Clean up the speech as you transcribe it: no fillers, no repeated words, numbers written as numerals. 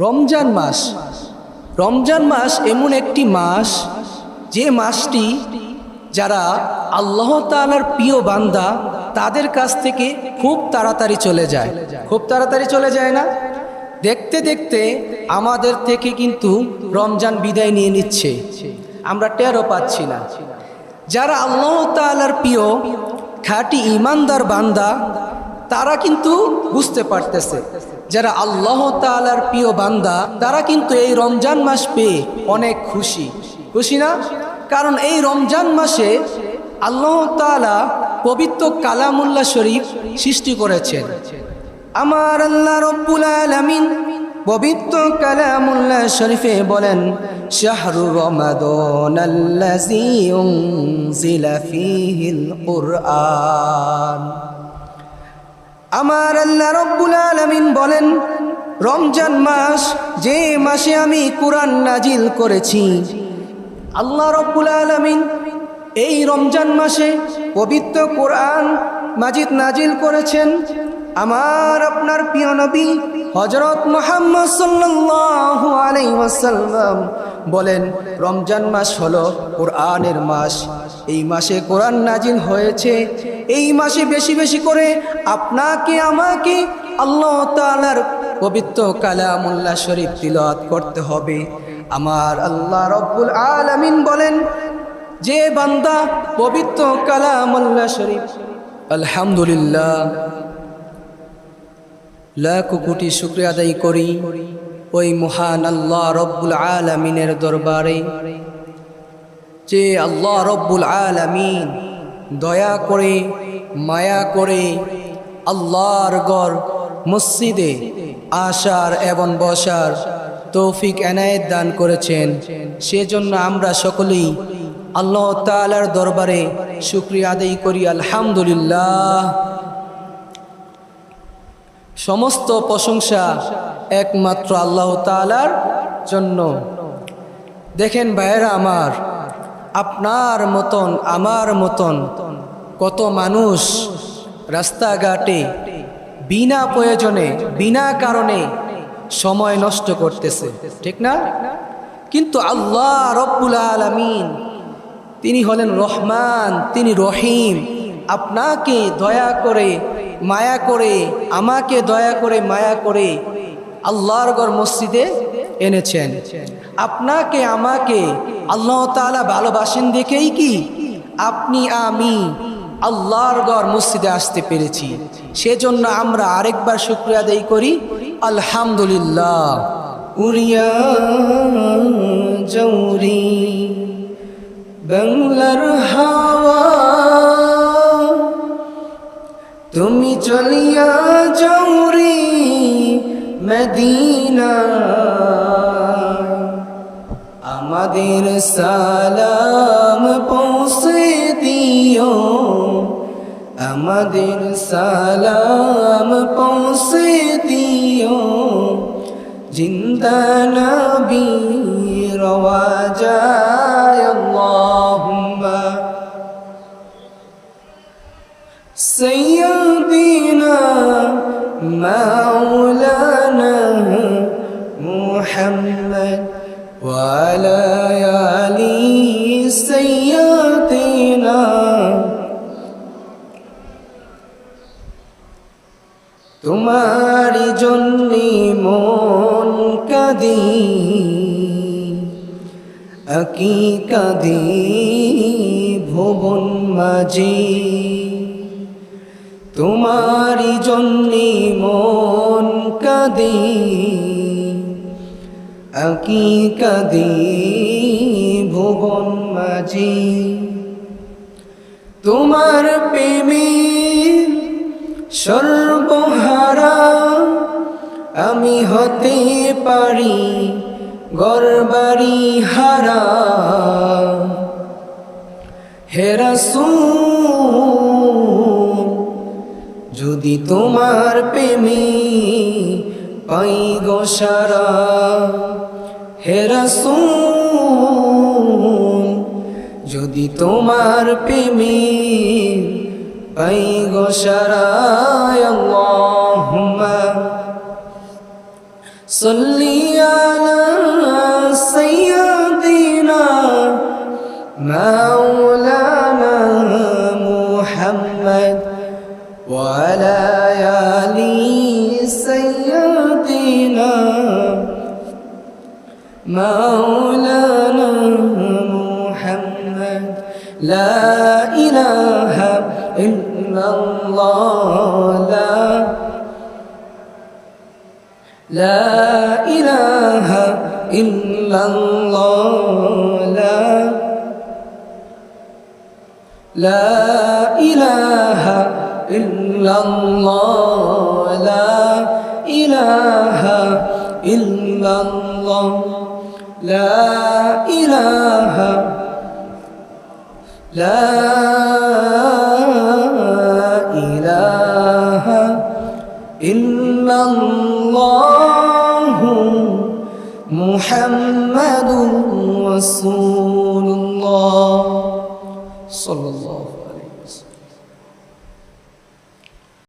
রমজান মাস, রমজান মাস এমন একটি মাস যে মাসটি যারা আল্লাহ তাআলার প্রিয় বান্দা তাদের কাছ থেকে খুব তাড়াতাড়ি চলে যায়। খুব তাড়াতাড়ি চলে যায় না? দেখতে দেখতে আমাদের থেকে কিন্তু রমজান বিদায় নিয়ে নিচ্ছে, আমরা টেরও পাচ্ছি না। যারা আল্লাহ তাআলার প্রিয় খাঁটি ঈমানদার বান্দা তারা কিন্তু বুঝতে পারতেছে, যারা আল্লাহ তাআলার প্রিয় বান্দা তারা কিন্তু এই রমজান মাস পেয়ে অনেক খুশি। খুশি না? কারণ এই রমজান মাসে আল্লাহ তাআলা পবিত্র কালামুল্লাহ শরীফ সৃষ্টি করেছেন। আমার আল্লাহ রব্বুল আলামিন পবিত্র কালামুল্লাহ শরীফে বলেন, শাহরু রমাদানাল্লাযী উনজিলা ফীহিল কুরআন। আমার আল্লাহ রব্বুল আলামিন বলেন, রমজান মাস যে মাসে আমি কুরআন নাজিল করেছি। আল্লাহ রব্বুল আলামিন এই রমজান মাসে পবিত্র কুরআন মাজিদ নাজিল করেছেন। আমার আপনার প্রিয় নবী হযরত মুহাম্মদ সাল্লাল্লাহু আলাইহি ওয়াসাল্লাম বলেন, রমজান মাস হলো কুরআনের মাস। এই মাসে কোরআন নাজিল হয়েছে। এই মাসে বেশি বেশি করে আপনাকে আমাকে আল্লাহ তাআলার পবিত্র কালামুল্লাহ শরীফ তিলাওয়াত করতে হবে। আমার আল্লাহ রব্বুল আলামিন বলেন, যে বান্দা পবিত্র কালামুল্লাহ শরীফ, আলহামদুলিল্লাহ লাখ কোটি শুকরিয়া আদায় করি ওই মহান আল্লাহ রব্বুল আলামিনের দরবারে, যে আল্লাহ রব্বুল আলামিন দয়া করে মায়া করে আল্লাহর ঘর মসজিদে আসার এবং বসার তৌফিক এনায়েত দান করেছেন। সেজন্য আমরা সকলেই আল্লাহ তাআলার দরবারে শুকরিয়া আদায় করি, আলহামদুলিল্লাহ। সমস্ত প্রশংসা একমাত্র আল্লাহ তাআলার জন্য। দেখেন ভাইয়েরা আমার, আপনার মতন আমার মতন কত মানুষ রাস্তাঘাটে বিনা প্রয়োজনে বিনা কারণে সময় নষ্ট করতেছে, ঠিক না? কিন্তু আল্লাহ রব্বুল আলামিন তিনি হলেন রহমান, তিনি রহিম। আপনাকে দয়া করে মায়া করে, আমাকে দয়া করে মায়া করে আল্লাহর ঘর মসজিদে এনেছেন। আপনাকে আমাকে আল্লাহ তাআলা ভালোবাসেন দেখেই কি আপনি আমি আল্লাহর ঘর মসজিদে আসতে পেরেছি। সেজন্য আমরা আরেকবার শুকরিয়া আদায় করি, আলহামদুলিল্লাহ। উড়িয়া জৌরি বাংলার হাওয়া, তুমি চলিয়া জৌরি মদিনা, আমাদের সালাম পৌঁছে দিও, আমাদের সালাম পৌঁছে দিও, জিন্দা নবী রওয়া যায়। আল্লাহুম্মা সাইয়্যিদিনা মাওলানা মুহাম্মদ ওয়া আলা আলি সাইয়্যিদিনা। তোমারি জন্যে মন কাঁদি, আকি কাঁদি ভুবন মাঝি, তোমারি জন্যে মন কাঁদি, আকি কাঁদি ভুবন মাঝি। তোমার প্রেমে সর্বহারা আমি হতে পারি ঘরবাড়ি হারা। হে রাসূল, যদি তোমার প্রেমে পাই গো সারা। হে রাসূল, যদি তোমার প্রেমে পাই গো সারা। আল্লাহুম্মা صلي على سيدنا مولانا محمد وعلى آل سيدنا مولانا محمد لا إله إلا الله لا إله إلا الله لا إله إلا الله لا إله إلا الله لا إله لا إله إلا الله محمد رسول الله